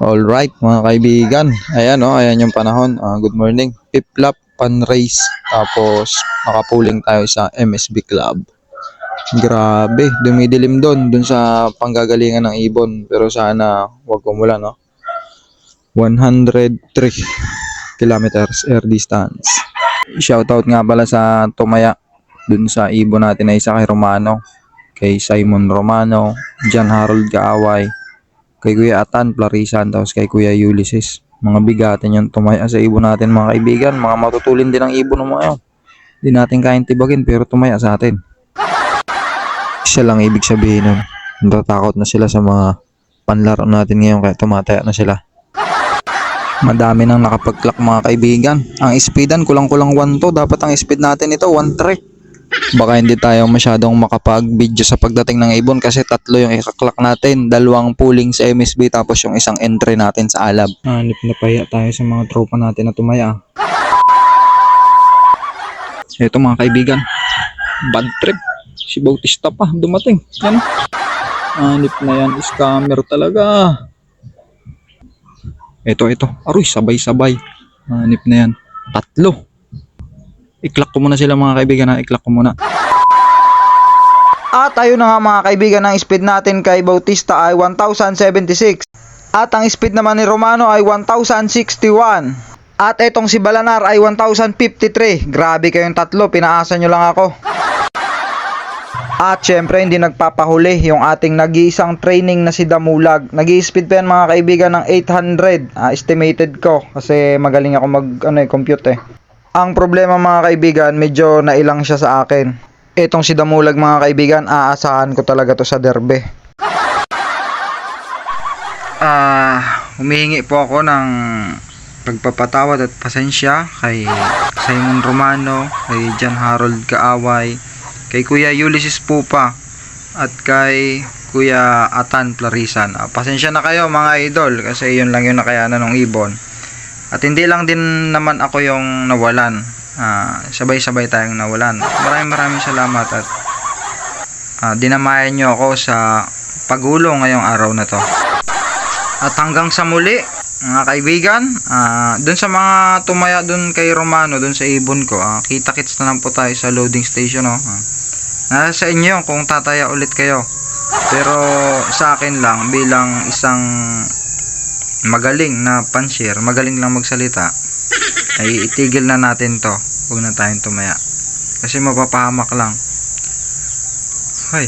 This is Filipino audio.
Alright mga kaibigan, ayan ayan yung panahon. Good morning. Piplap, pan-race, tapos nakapuling tayo sa MSB Club. Grabe, dumidilim dun sa panggagalingan ng ibon. Pero sana wag umulan 103 kilometers air distance. Shoutout nga pala sa Tumaya, dun sa ibon natin na isa kay Romano, kay Simon Romano, John Harold Kaaway, kay Kuya Atan Plarisan, tapos kay Kuya Ulysses. Mga bigatin yung tumaya sa ibon natin mga kaibigan. Mga matutulin din ang ibon ng mga yun. Hindi natin kayang tibagin pero tumaya sa atin. Isa lang ibig sabihin nun. Natatakot na sila sa mga panlaro natin ngayon kaya tumataya na sila. Madami nang nakapag-clock mga kaibigan. Ang speedan kulang-kulang 1 to. Dapat ang speed natin ito 1-3. Baka hindi tayo masyadong makapag-video sa pagdating ng ibon kasi 3 yung ika-clock natin. 2 pooling sa MSB tapos yung isang entry natin sa Alab. Hanip na pahiya tayo sa mga tropa natin na tumaya. Ito mga kaibigan, bad trip. Si Bautista pa dumating. Yan. Hanip na yan, scammer talaga. Ito. Aroy, sabay-sabay. Hanip na yan. 3. I-clock ko muna sila mga kaibigan i-clock ko muna. At ayun na nga mga kaibigan, ang speed natin kay Bautista ay 1076. At ang speed naman ni Romano ay 1061. At etong si Balanar ay 1053. Grabe kayong 3, pinaasa nyo lang ako. At syempre hindi nagpapahuli yung ating nag-iisang training na si Damulag. Nag-i-speed pa yan mga kaibigan ng 800. Estimated ko kasi magaling ako compute Ang problema mga kaibigan, medyo nailang siya sa akin. Itong si Damulag mga kaibigan, aasahan ko talaga to sa derby. Humihingi po ako ng pagpapatawad at pasensya kay Simon Romano, kay John Harold Kaaway, kay Kuya Ulysses Pupa, at kay Kuya Atan Plarisan. Pasensya na kayo mga idol kasi yun lang yung nakayanan ng ibon. At hindi lang din naman ako yung nawalan. Sabay-sabay tayong nawalan. Maraming salamat at dinamayan nyo ako sa pagulong ngayong araw na to. At hanggang sa muli, mga kaibigan, dun sa mga tumaya dun kay Romano, dun sa ibon ko, kita-kits na lang po tayo sa loading station. Nasa inyo kung tataya ulit kayo. Pero sa akin lang, bilang isang magaling na pansier, magaling lang magsalita, ay itigil na natin to. Huwag na tayong tumaya kasi mapapahamak lang. Hoy.